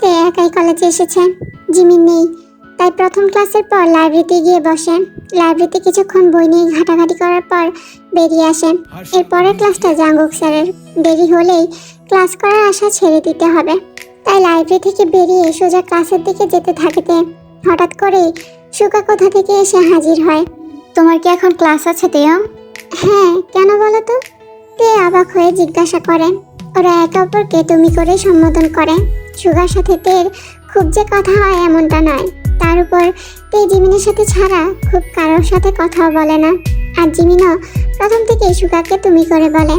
তে একাই কলেজে এসেছে। জিমিন নেই, তাই প্রথম ক্লাসের পর লাইব্রেরিতে গিয়ে বসে। লাইব্রেরিতে কিছুক্ষণ বই নিয়ে ঘাটাঘাটি করার পর বেরিয়ে আসে। এরপরের ক্লাসটা জাঙ্গুক স্যারের। দেরি হলেই ক্লাস করার আশা ছেড়ে দিতে হবে, তাই লাইব্রেরি থেকে বেরিয়ে সোজা ক্লাসের দিকে যেতে থাকে। হঠাৎ করে সুগা কোথা থেকে এসে হাজির হয়। তোমার কি এখন ক্লাস আছে তেয়ং? হ্যাঁ, কেন বলো তো? তে অবাক হয়ে জিজ্ঞাসা করে। ওরা একে অপরকে তুমি করে সম্বোধন করে। সুগার সাথে তের খুব যে কথা হয় এমনটা নয়। তার উপর তে জিমিনের সাথে ছাড়া খুব কারোর সাথে কথাও বলে না। আর জিমিনও প্রথম থেকে সুগাকে তুমি করে বলে,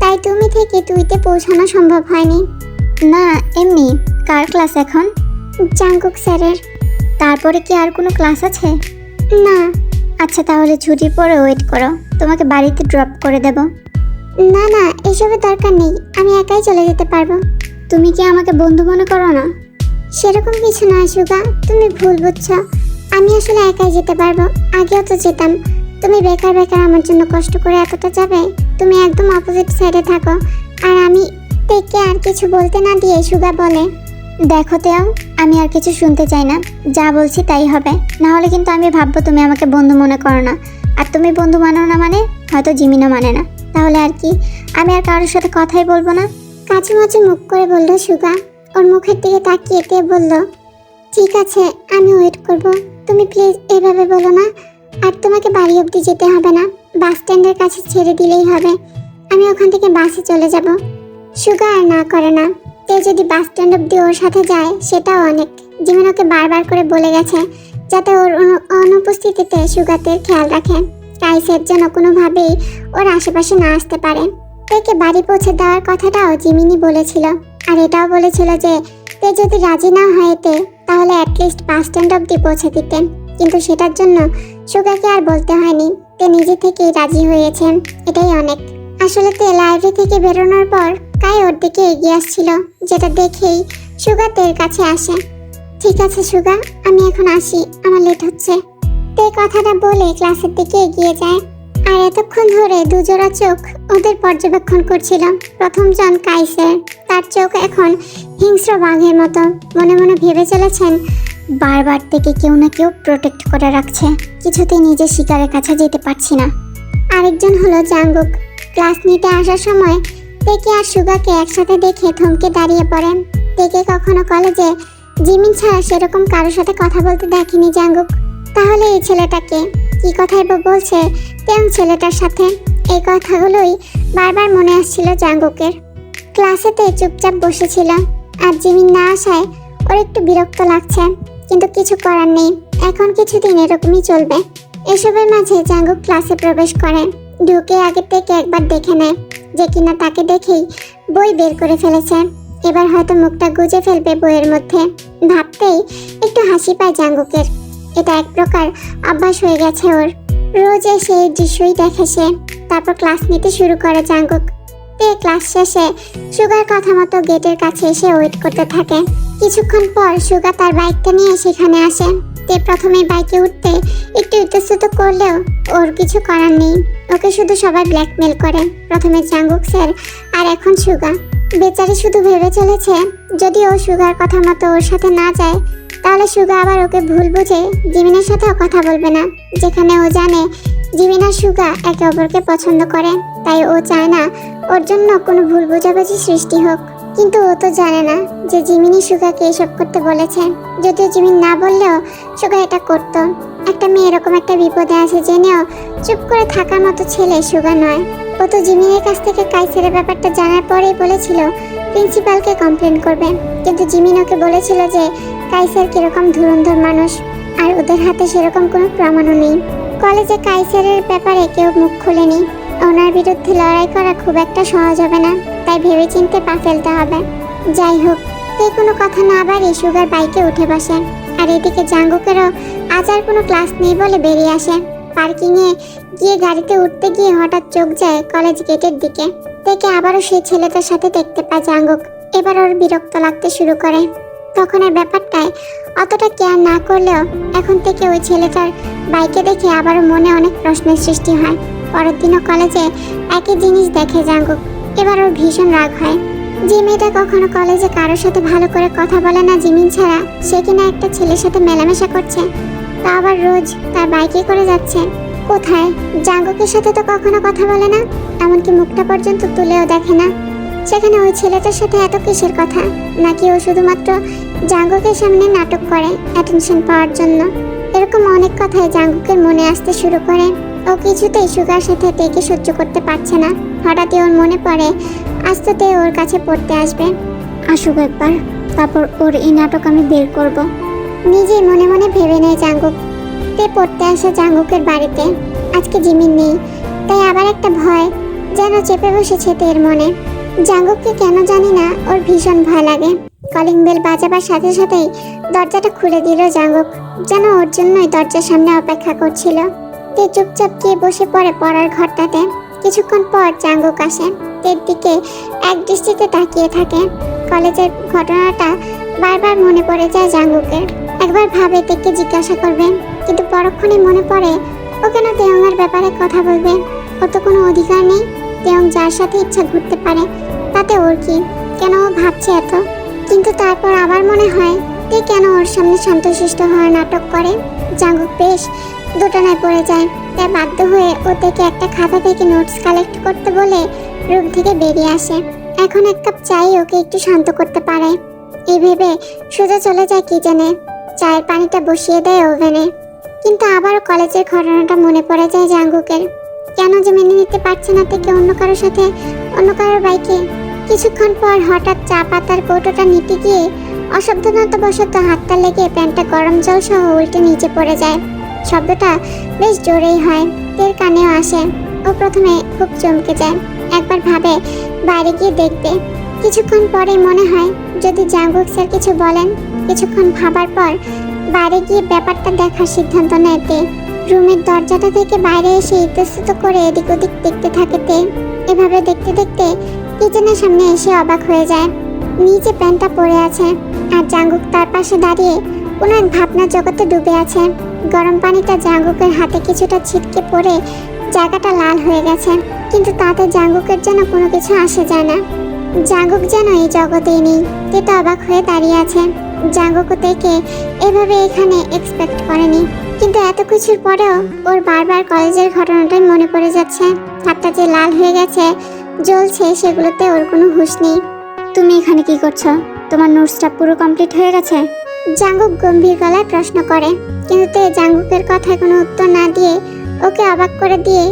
তাই তুমি থেকে তুইতে পৌঁছানো সম্ভব হয়নি। না, এমনি। কার ক্লাস এখন? জাঙ্গুক স্যারের। তারপরে কি আর কোনো ক্লাস আছে? না। আচ্ছা, তাহলে ছুটির পরে ওয়েট করো, তোমাকে বাড়িতে ড্রপ করে দেব। না না, এসবের দরকার নেই, আমি একাই চলে যেতে পারবো। তুমি কি আমাকে বন্ধু মনে করো না? সেরকম কিছু নয় সুগা, তুমি ভুল বুঝছো। আমি আসলে একাই যেতে পারবো, আগেও তো যেতাম। তুমি বেকার বেকার আমার জন্য কষ্ট করে এতটা যাবে? তুমি একদম অপোজিট সাইডে থাকো। আর আমি তেকে আর কিছু বলতে না দিয়ে সুগা বলে, দেখো তেও, আমি আর কিছু শুনতে চাই না, যা বলছি তাই হবে। না হলে কিন্তু আমি ভাববো তুমি আমাকে বন্ধু মনে করো না। আর তুমি বন্ধু মানো না মানে হয়তো জিমিনও মানে না। তাহলে আর কি, আমি আর কারোর সাথে কথাই বলবো না। কাছে মাঝে মুখ করে বলল সুগা। ওর মুখের দিকে তাকিয়ে তে বলল, ঠিক আছে, আমি ওয়েট করব। তুমি প্লিজ এভাবে বলো না। আর তোমাকে বাড়ি অবধি যেতে হবে না, বাস স্ট্যান্ডের কাছে ছেড়ে দিলেই হবে। আমি ওখান থেকে বাসে চলে যাব। সুগা আর না করে না। তে যদি বাস স্ট্যান্ড অবধি ওর সাথে যায় সেটাও অনেক। জিমিন ওকে বারবার করে বলে গেছে যাতে ওর অনুপস্থিতিতে সুগাতের খেয়াল রাখে। কাইসের যেন কোনোভাবেই ওর আশেপাশে না আসতে পারে। তেকে বাড়ি পৌঁছে দেওয়ার কথাটাও জিমিনি বলেছিল। আর এটাও বলেছিল যে তে যদি রাজি না হয় তাহলে অ্যাটলিস্ট বাস স্ট্যান্ড অবধি পৌঁছে দিতেন। কিন্তু সেটার জন্য সুগাকে আর বলতে হয়নি, তে নিজে থেকেই রাজি হয়েছেন। এটাই অনেক। আসলে তে লাইব্রেরি থেকে বেরোনোর পর কাই ওর দিকে এগিয়ে আসছিল, যেটা দেখেই সুগা তের কাছে আসে। ঠিক আছে সুগা, আমি এখন আসি, আমার লেট হচ্ছে। তে কথাটা বলে ক্লাসের দিকে এগিয়ে যায়। আর এতক্ষণ ধরে দুজোড়া চোখ ওদের পর্যবেক্ষণ করছিল। প্রথম জন কাইসের, তার চোখ এখন হিংস্র বাঘের মতো। মনে মনে ভেবে চলেছেন বারবার থেকে কেউ না কেউ প্রোটেক্ট করে রাখছে, কিছুতেই নিজের শিকারের কাছে যেতে পারছি না। আরেকজন হলো জাঙ্গুক। ক্লাস নিতে আসার সময় তেকে আর সুগাকে একসাথে দেখে থমকে দাঁড়িয়ে পড়েন। তেকে কখনো কলেজে জিমিন ছাড়া সেরকম কারোর সাথে কথা বলতে দেখেনি জাঙ্গুক। তাহলে এই ছেলেটাকে কি কথাই বলছে তেমন ছেলেটার সাথে? এই কথাগুলোই বারবার মনে আসছিল জাঙ্গুকের। ক্লাসেতে চুপচাপ বসেছিল, আর জিমিন না আসায় ওর একটু বিরক্ত লাগছে। কিন্তু কিছু করার নেই, এখন কিছুদিন এরকমই চলবে। এসবের মাঝে জাঙ্গুক ক্লাসে প্রবেশ করে। ঢুকে আগে থেকে একবার দেখে নেয় যে কিনা তাকে দেখেই বই বের করে ফেলেছে। এবার হয়তো মুখটা গুজে ফেলবে বইয়ের মধ্যে। ভাবতেই একটু হাসি পায় জাঙ্গুকের। এটা এক প্রকার অভ্যাস হয়ে গেছে ওর। রোজ এসে এই দৃশ্যই দেখে সে। তারপর ক্লাস নিতে শুরু করে জাঙ্গুক। তে ক্লাস শেষে সুগার কথা মতো গেটের কাছে এসে ওয়েট করতে থাকে। কিছুক্ষণ পর সুগা তার বাইকটা নিয়ে সেখানে আসে। তে প্রথমে বাইকে উঠতে একটু ইতস্তত করলেও ওর কিছু করার নেই। ওকে শুধু সবাই ব্ল্যাকমেল করে, প্রথমে জাঙ্গুক স্যার আর এখন সুগা। বেচারি শুধু ভেবে চলেছে যদি ও সুগার কথা মতো ওর সাথে না যায় তাহলে সুগা আবার ওকে ভুল বুঝে জিমিনের সাথেও কথা বলবে না। যেখানে ও জানে জিমিন আর সুগা একে অপরকে পছন্দ করে, তাই ও চায় না ওর জন্য কোনো ভুল বোঝাবুঝি সৃষ্টি হোক। কিন্তু ও তো জানে না যে জিমিনি সুগাকে এসব করতে বলেছে। যদিও জিমিন না বললেও সুগা এটা করত। একটা মেয়ে এরকম একটা বিপদে আছে জেনেও চুপ করে থাকার মতো ছেলে সুগা নয়। ও তো জিমিনের কাছ থেকে কাইসেরের ব্যাপারটা জানার পরেই বলেছিল প্রিন্সিপালকে কমপ্লেন করবে। কিন্তু জিমিন ওকে বলেছিল যে কাইসের কিরকম ধুরন্ধর মানুষ, আর ওদের হাতে সেরকম কোনো প্রমাণও নেই। কলেজে কাইসেরের ব্যাপারে কেউ মুখ খোলেনি। ওনার বিরুদ্ধে লড়াই করা খুব একটা সহজ হবে না, তাই ভেবেচিন্তে পা ফেলতে হবে। যাই হোক, কোনো কথা না বাড়িয়ে সুগার বাইকে উঠে বসে। আর এদিকে জাঙ্গুকেরও আজ আর কোনো ক্লাস নেই বলে বেরিয়ে আসে। পার্কিংয়ে গিয়ে গাড়িতে উঠতে গিয়ে হঠাৎ চোখ যায় কলেজ গেটের দিকে। দেখে আবারও সেই ছেলেটার সাথে দেখতে পায় জাঙ্গুক। এবার ওর বিরক্ত লাগতে শুরু করে। তখন এই ব্যাপারটায় অতটা কেয়ার না করলেও এখন থেকে ওই ছেলেটার বাইকে দেখে আবারও মনে অনেক প্রশ্নের সৃষ্টি হয়। পরের দিনও কলেজে একই জিনিস দেখে জাঙ্গুক। এবার ওর ভীষণ রাগ হয়। যে মেয়েটা কখনো কলেজে কারোর সাথে ভালো করে কথা বলে না জিমিন ছাড়া, সে কিনা একটা ছেলের সাথে মেলামেশা করছে, তা আবার রোজ তার বাইকে করে যাচ্ছে। কোথায়? জাঙ্গুকের সাথে তো কখনো কথা বলে না, এমনকি মুখটা পর্যন্ত তুলেও দেখে না। সেখানে ওই ছেলেটার সাথে এত কিসের কথা? নাকি ও শুধুমাত্র জাঙ্গুকের সামনে নাটক করে অ্যাটেনশন পাওয়ার জন্য? এরকম অনেক কথাই জাঙ্গুকের মনে আসতে শুরু করে। ও কিছুতেই সুগার সাথে তেকে সহ্য করতে পারছে না। হঠাৎই ওর মনে পড়ে আজ তো তে ওর কাছে পড়তে আসবে। আসুক একবার, তারপর ওর এই নাটক আমি বের করব। নিজেই মনে মনে ভেবে নেয় জাঙ্গুক। তে পড়তে আসে জাঙ্গুকের বাড়িতে। আজকে জিমিন নেই, তাই আবার একটা ভয় যেন চেপে বসেছে তের মনে। জাঙ্গুককে কেন জানি না ওর ভীষণ ভয় লাগে। কলিং বেল বাজাবার সাথে সাথেই দরজাটা খুলে দিল জাঙ্গুক, যেন ওর জন্যই দরজার সামনে অপেক্ষা করছিল। তে চুপচাপ গিয়ে বসে পড়ে পড়ার ঘরটাতে। কিছুক্ষণ পর জাঙ্গুক আসে, তের দিকে এক দৃষ্টিতে তাকিয়ে থাকে। কলেজের ঘটনাটা বারবার মনে পড়ে যায় জাঙ্গুকের। একবার ভাবে তেকে জিজ্ঞাসা করবে, কিন্তু পরক্ষণে মনে পড়ে ও কেন তেয়ংয়ের ব্যাপারে কথা বলবে? ওর তো কোনো অধিকার নেই। তেয়ং যার সাথে ইচ্ছা ঘুরতে পারে, তাতে ওর কি? কেন ও ভাবছে এত? কিন্তু তারপর আবার মনে হয় তে কেন ওর সামনে শান্তশিষ্ট হওয়ার নাটক করে। জাঙ্গুক বেশ দোটানায় পড়ে যায়। তাই বাধ্য হয়ে ও থেকে একটা খাতা থেকে নোটস কালেক্ট করতে বলে রুম থেকে বেরিয়ে আসে। এখন এক কাপ চাই ওকে একটু শান্ত করতে পারে, এই ভেবে সোজা চলে যায় কিচেনে। চায়ের পানিটা বসিয়ে দেয় ওভেনে। কিন্তু আবারও কলেজের ঘটনাটা মনে পড়ে যায় জাঙ্গুকের। কেন যে মেনে নিতে পারছে না থেকে অন্য কারোর সাথে, অন্য কারোর বাইকে। কিছুক্ষণ পর হঠাৎ চা পাতার কৌটোটা নিতে গিয়ে অসাবধানতাবশত হাতটা লেগে প্যান্টটা গরম জল সহ উল্টে নিচে পড়ে যায়। শব্দটা বেশ জোরেই হয়, তের কানেও আসে। ও প্রথমে খুব চমকে যায়, একবার ভাবে বাইরে গিয়ে দেখবে। কিছুক্ষণ পরে মনে হয় যদি জাঙ্গুক স্যার কিছু বলেন। কিছুক্ষণ ভাবার পর বাইরে গিয়ে ব্যাপারটা দেখার সিদ্ধান্ত নেয় তে। রুমের দরজাটা থেকে বাইরে এসে ইতস্তত করে এদিক ওদিক দেখতে থাকে তে। এভাবে দেখতে দেখতে কিচেনের সামনে এসে অবাক হয়ে যায়। নিচে প্যান্টটা পরে আছে আর জাঙ্গুক তার পাশে দাঁড়িয়ে কোনো এক ভাবনা জগতে ডুবে আছে। গরম পানিটা জাঙ্গুকের হাতে কিছুটা ছিটকে পড়ে জায়গাটা লাল হয়ে গেছে, কিন্তু তাতে জাঙ্গুকের যেন কোনো কিছু আসে যায় না। জাঙ্গুক যেন এই জগতেই নেই। তে তো অবাক হয়ে দাঁড়িয়ে আছে। জাঙ্গুকও তেকে এভাবে এখানে এক্সপেক্ট করেনি। কিন্তু এত কিছুর পরেও ওর বারবার কলেজের ঘটনাটাই মনে পড়ে যাচ্ছে। হাতটা যে লাল হয়ে গেছে, জ্বলছে, সেগুলোতে ওর কোনো হুঁশ নেই। তুমি এখানে কি করছো? তোমার নোটসটা পুরো কমপ্লিট হয়ে গেছে? জাঙ্গুক গম্ভীর গলায় প্রশ্ন করে, কিন্তু তে জাঙ্গুকের কথায় কোনো উত্তর না দিয়ে ওকে অবাক করে দিয়ে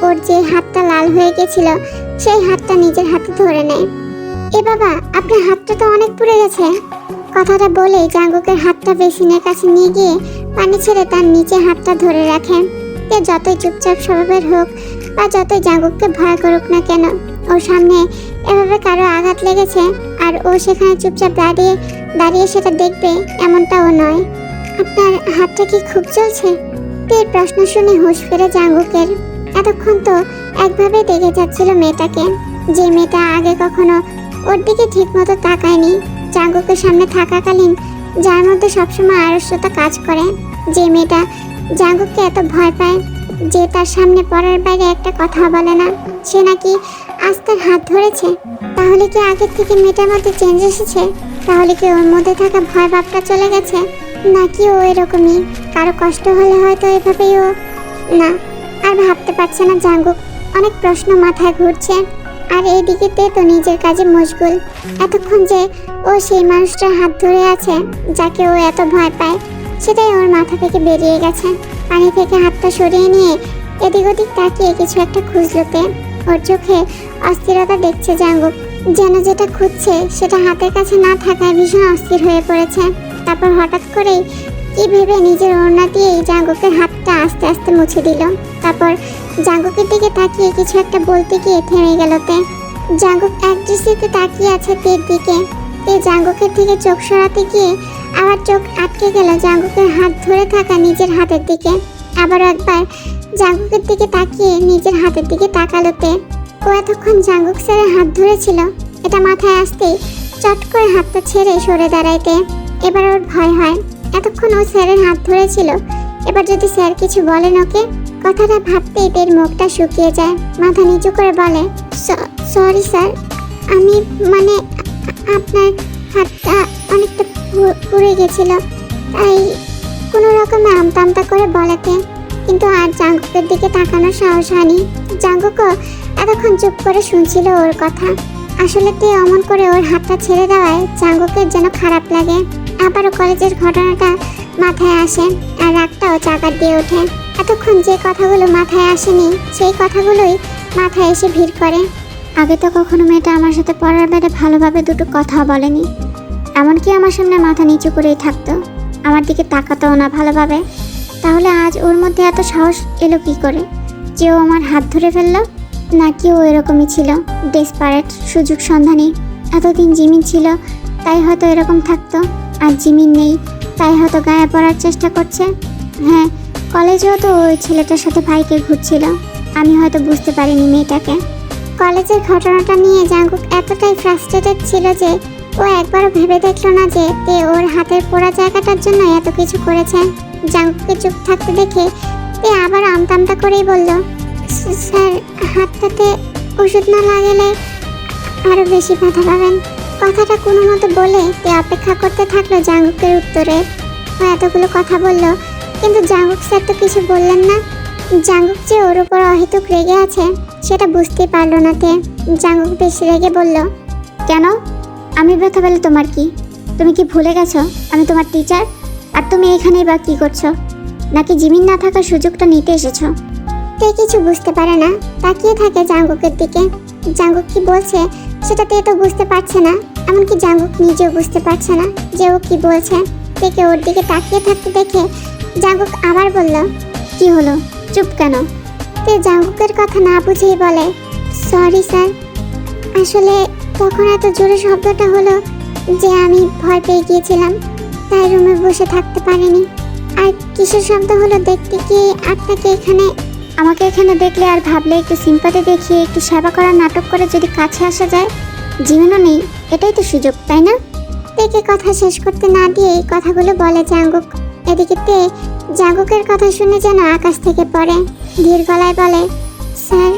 ওর যে হাতটা লাল হয়ে গেছিল সেই হাতটা নিজের হাতে ধরে নেয়। এ বাবা, আপনার হাতটা তো অনেক পুড়ে গেছে। কথাটা বলে জাঙ্গুকের হাতটা বেসিনের কাছে নিয়ে গিয়ে পানি ছেড়ে তার নিচে হাতটা ধরে রাখে। তে যতই চুপচাপ স্বভাবের হোক বা যতই জাঙ্গুককে ভয় করুক না কেন, ওর সামনে এভাবে কারো আঘাত লেগেছে আর ও সেখানে চুপচাপ দাঁড়িয়ে দাঁড়িয়ে সেটা দেখবে এমনটাও নয়। আপনার হাতটা কি খুব জ্বলছে? তের প্রশ্ন শুনে হুঁশ ফেরে জাঙ্গুকের। এতক্ষণ তো একভাবে দেখে যাচ্ছিল মেয়েটাকে, যে মেয়েটা আগে কখনো ওর দিকে ঠিক মতো তাকায়নি। জাঙ্গুকের সামনে থাকাকালীন যার মধ্যে সবসময় আড়ষ্টতা কাজ করে, যে মেয়েটা জাঙ্গুককে এত ভয় পায়, যে তার সামনে পড়ার বাইরে একটা কথা বলে না, সে নাকি আজ তার হাত ধরেছে। তাহলে কি আগের থেকে মেয়েটার মধ্যে চেঞ্জ এসেছে? তাহলে কি ওর মধ্যে থাকা ভয় ভাবটা চলে গেছে? নাকি ও এরকমই, কারো কষ্ট হলে হয়তো এভাবেই ও না। আর ভাবতে পারছে না জাঙ্গুক, অনেক প্রশ্ন মাথায় ঘুরছে। আর এইদিকে তে তো নিজের কাজে মশগুল। এতক্ষণ যে ও সেই মানুষটার হাত ধরে আছে যাকে ও এত ভয় পায়, সেটাই ওর মাথা থেকে বেরিয়ে গেছে। পানি থেকে হাতটা সরিয়ে নিয়ে এদিক ওদিক তাকিয়ে কিছু একটা খুঁজলো তে। ওর চোখে অস্থিরতা দেখছে জাঙ্গুক, যেন যেটা খুঁজছে সেটা হাতের কাছে না থাকায় ভীষণ অস্থির হয়ে পড়েছে। তারপর হঠাৎ করেই কি ভেবে নিজের ওড়না দিয়ে জাঙ্গুকের হাতটা আস্তে আস্তে মুছে দিল। তারপর জাঙ্গুকের দিকে তাকিয়ে কিছু একটা বলতে গিয়ে থেমে গেল তে। জাঙ্গুক এক দৃষ্টিতে তাকিয়ে আছে তের দিকে। তে জাঙ্গুকের দিকে চোখ সরাতে গিয়ে আবার চোখ আটকে গেল জাঙ্গুকের হাত ধরে থাকা নিজের হাতের দিকে। আবারও একবার জাঙ্গুকের দিকে তাকিয়ে নিজের হাতের দিকে তাকালো তে। ও এতক্ষণ জাঙ্গুক স্যারের হাত ধরেছিল, এটা মাথায় আসতেই চট করে হাতটা ছেড়ে সরে দাঁড়াইতে। এবার ওর ভয় হয়, এতক্ষণ ও স্যারের হাত ধরেছিল, এবার যদি স্যার কিছু বলেন ওকে। কথাটা ভাবতেই তের মুখটা শুকিয়ে যায়। মাথা নিচু করে বলে, সরি স্যার, আমি আপনার হাতটা অনেকটা পুড়ে গেছিল, তাই কোনো রকমে আমতা আমতা করে বলাতে, কিন্তু আর জাঙ্গুকের দিকে তাকানোর সাহস হয়নি। জাঙ্গুকও এতক্ষণ চুপ করে শুনছিল ওর কথা। আসলে তে অমন করে ওর হাতটা ছেড়ে দেওয়ায় জাঙ্গুকের যেন খারাপ লাগে। আবারও কলেজের ঘটনাটা মাথায় আসে আর রাগটাও চাকার দিয়ে ওঠে। এতক্ষণ যে কথাগুলো মাথায় আসেনি সেই কথাগুলোই মাথায় এসে ভিড় করে। আগে তো কখনো মেয়েটা আমার সাথে পড়ার বেড়ে ভালোভাবে দুটো কথা বলেনি, এমনকি আমার সামনে মাথা নিচু করেই থাকতো, আমার দিকে তাকাতেও না ভালোভাবে। তাহলে আজ ওর মধ্যে এত সাহস এলো কি করে যে ও আমার হাত ধরে ফেললো? নাকি ও এরকমই ছিল, ডেসপারেট, সুযোগ সন্ধানী? এতদিন জিমিন ছিল তাই হয়তো এরকম থাকতো, আর জিমিন নেই তাই হয়তো গায়ে পড়ার চেষ্টা করছে। হ্যাঁ, কলেজেও তো ওই ছেলেটার সাথে ভাইকে ঘুরছিল, আমি হয়তো বুঝতে পারিনি মেয়েটাকে। কলেজের ঘটনাটা নিয়ে জাঙ্গুক এতটাই ফ্রাস্ট্রেটেড ছিল যে ও একবারও ভেবে দেখলো না যে তে ওর হাতের পোড়া জায়গাটার জন্য এত কিছু করেছে। জাঙ্গুককে চুপ থাকতে দেখে তে আবার আমতা আমতা করেই বলল, স্যার, হাতটাতে ওষুধ না লাগালে আরো বেশি ব্যথা পাবেন। কথাটা কোনো মতো বলে তে অপেক্ষা করতে থাকলো জাঙ্গুকের উত্তরে। ও এতগুলো কথা বলল, কিন্তু জাঙ্গুক স্যার তো কিছু বললেন না। জাঙ্গুক যে ওর উপর অহেতুক রেগে আছে সেটা বুঝতেই পারলো না তে। জাঙ্গুক বেশি রেগে বলল, কেন? আমি ব্যথা পেলে তোমার কি? তুমি কি ভুলে গেছো আমি তোমার টিচার? আর তুমি এখানেই বা কি করছো? নাকি জিমিন না থাকার সুযোগটা নিতে এসেছো? তে কিছু বুঝতে পারে না, তাকিয়ে থাকে জাঙ্গুকের দিকে। জাঙ্গুক কি বলছে সেটা তে তো বুঝতে পারছে না, এমনকি জাঙ্গুক নিজেও বুঝতে পারছে না যে ও কি বলছে। তেকে ওর দিকে তাকিয়ে থাকতে দেখে জাঙ্গুক আবার বলল, কি হলো, চুপ কেন? তে জাঙ্গুকের কথা না বুঝেই বলে, সরি স্যার, আসলে তখন এত জোরে শব্দটা হলো যে আমি ভয় পেয়ে গিয়েছিলাম, তাই রুমে বসে থাকতে পারিনি। আর কিসের শব্দ হলো দেখতে কি আপনাকে এখানে, আমাকে এখানে দেখলে আর ভাবলে একটু সিম্পাতি দেখিয়ে একটু সেবা করার নাটক করে যদি কাছে আসা যায়, জীবনও নেই, এটাই তো সুযোগ, তাই না? তেকে কথা শেষ করতে না দিয়ে এই কথাগুলো বলে জাঙ্গুক। এদিকে তে জাঙ্গুকের কথা শুনে যেন আকাশ থেকে পড়ে, ধীর গলায় বলে, স্যার,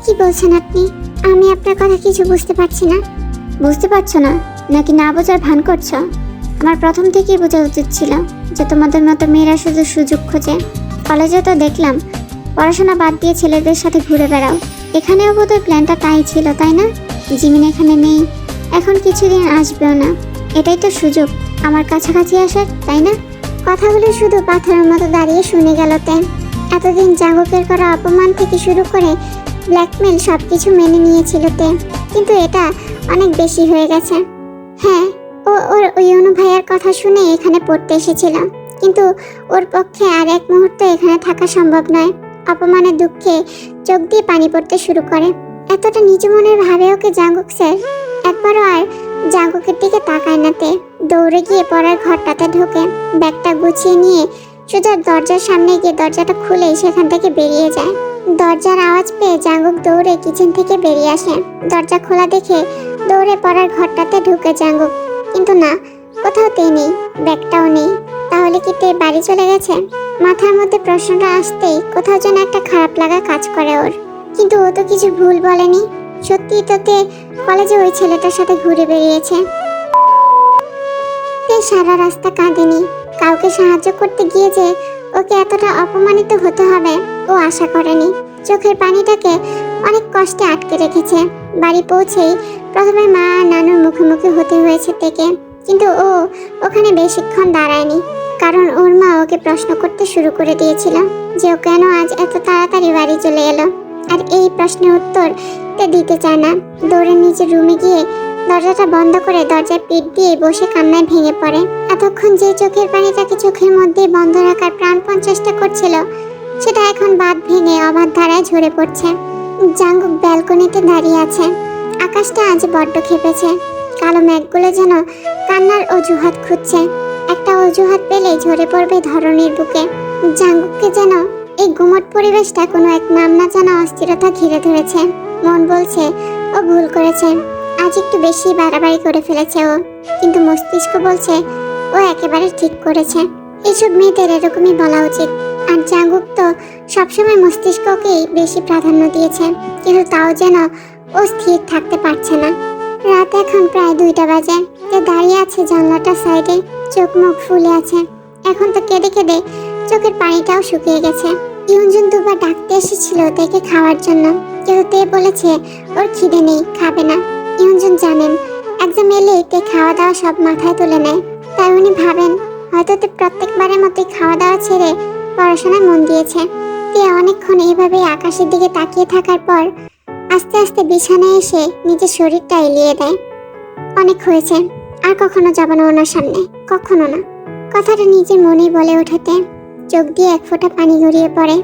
কি বলছেন আপনি? আমি আপনার কথা কিছু বুঝতে পারছি না। বুঝতে পারছো না নাকি না বোঝার ভান করছো? আমার প্রথম থেকেই বোঝা উচিত ছিল যে তোমাদের মতো মেয়েরা শুধু সুযোগ খোঁজে। কলেজে তো দেখলাম পড়াশোনা বাদ দিয়ে ছেলেদের সাথে ঘুরে বেড়াও, এখানেও বোধহয় প্ল্যানটা তাই ছিল, তাই না? জিমিন এখানে নেই, এখন কিছুদিন আসবেও না, এটাই তো সুযোগ আমার কাছাকাছি আসার, তাই না? কথাগুলো শুধু পাথরের মতো দাঁড়িয়ে শুনে গেল তে। এতদিন জাঙ্গুকের করা অপমান থেকে শুরু করে ব্ল্যাকমেল সব কিছু মেনে নিয়েছিল তে, কিন্তু এটা অনেক বেশি হয়ে গেছে। হ্যাঁ, ওর ইউনু ভাইয়ার কথা শুনে এখানে পড়তে এসেছিল, কিন্তু ওর পক্ষে আর এক মুহূর্ত এখানে থাকা সম্ভব নয়। অপমানের দুঃখে চোখ দিয়ে পানি পড়তে শুরু করে। এতটা নিচু মনের ভাবে ওকে জাঙ্গুক স্যার একবারও আর জাঙ্গুকের দিকে তাকায় না তে। দৌড়ে গিয়ে পড়ার ঘরটাতে ঢোকে, ব্যাগটা গুছিয়ে নিয়ে সোজা দরজার সামনে গিয়ে দরজাটা খুলেই সেখান থেকে বেরিয়ে যায়। দরজার আওয়াজ পেয়ে জাঙ্গুক দৌড়ে কিচেন থেকে বেরিয়ে আসে। দরজা খোলা দেখে দৌড়ে পড়ার ঘরটাতে ঢুকে জাঙ্গুক, কিন্তু না, কোথাও তে নেই, ব্যাগটাও নেই। তাহলে কি তে বাড়ি চলে গেছে? মাথার মধ্যে প্রশ্নটা আসতেই কোথাও যেন একটা খারাপ লাগা কাজ করে ওর, কিন্তু ও তো কিছু ভুল বলেনি। সত্যিই তো তে কলেজে ওই ছেলেটার সাথে ঘুরে বেরিয়েছে। তে সারা রাস্তা কাঁদেনি, কাউকে সাহায্য করতে গিয়ে যে ওকে এতটা অপমানিত হতে হবে ও আশা করেনি। চোখের পানিটাকে অনেক কষ্টে আটকে রেখেছে। বাড়ি পৌঁছেই প্রথমে মা আর নানুর মুখোমুখি হতে হয়েছে তেকে, কিন্তু ও ওখানে বেশিক্ষণ দাঁড়ায়নি, কারণ ওর মা ওকে প্রশ্ন করতে শুরু করে দিয়েছিল যে ও কেন আজ এত তাড়াতাড়ি বাড়ি চলে এলো। আর এই প্রশ্নের উত্তর তে দিতে চায় না। দৌড়ে নিজের রুমে গিয়ে দরজাটা বন্ধ করে দরজায় পিঠ দিয়ে বসে কান্নায় ভেঙে পড়ে। এতক্ষণ যে চোখের পানিটাকে চোখের মধ্যেই বন্ধ রাখার প্রাণপণ চেষ্টা করছিল সেটা এখন বাঁধ ভেঙে অবাধ ধারায় ঝরে পড়ছে। জাঙ্গুক ব্যালকনিতে দাঁড়িয়ে আছে। আকাশটা আজ বড্ড খেপেছে, কালো মেঘগুলো যেন কান্নার অজুহাত খুঁজছে। একটা অজুহাত পেলেই ঝরে পড়বে ধরনীর বুকে। জাঙ্গুককে যেন এই গুমট পরিবেশটা কোনো এক নাম না জানা অস্থিরতা ঘিরে ধরেছে। মন বলছে ও ভুল করেছে, আজ একটু বেশি বাড়াবাড়ি করে ফেলেছে ও, কিন্তু মস্তিষ্ক বলছে ও একেবারে ঠিক করেছে। এইসব মেয়েদের এরকমই বলা উচিত। আর জাঙ্গুক তো সবসময় মস্তিষ্ককেই বেশি প্রাধান্য দিয়েছে, কিন্তু তাও যেন ও স্থির থাকতে পারছে না। রাত এখন প্রায় 2টা বাজে। তে দাঁড়িয়ে আছে জানলাটার সাইডে, চোখ মুখ ফুলে আছে। এখন তো কেঁদে কেঁদে চোখের পানিটাও শুকিয়ে গেছে। ইউনজুন দুবার ডাকতে এসেছিল তেকে খাওয়ার জন্য, কিন্তু তে বলেছে ওর খিদে নেই, খাবে না। ইউনজুন জানেন একদম এলেই তে খাওয়া দাওয়া সব মাথায় তুলে নেয়। তাই উনি ভাবেন হয়তো তে প্রত্যেকবারের মতোই খাওয়া দাওয়া ছেড়ে পড়াশোনায় মন দিয়েছে। তে অনেকক্ষণ এইভাবেই আকাশের দিকে তাকিয়ে থাকার পর আস্তে আস্তে বিছানায় এসে নিজের শরীরটা এলিয়ে দেয়। অনেক হয়েছে, আর কখনো যাব না ওনার সামনে, কখনো না। কথাটা নিজের মনেই বলে ওঠাতে চোখ দিয়ে এক ফোঁটা পানি গড়িয়ে পড়ে।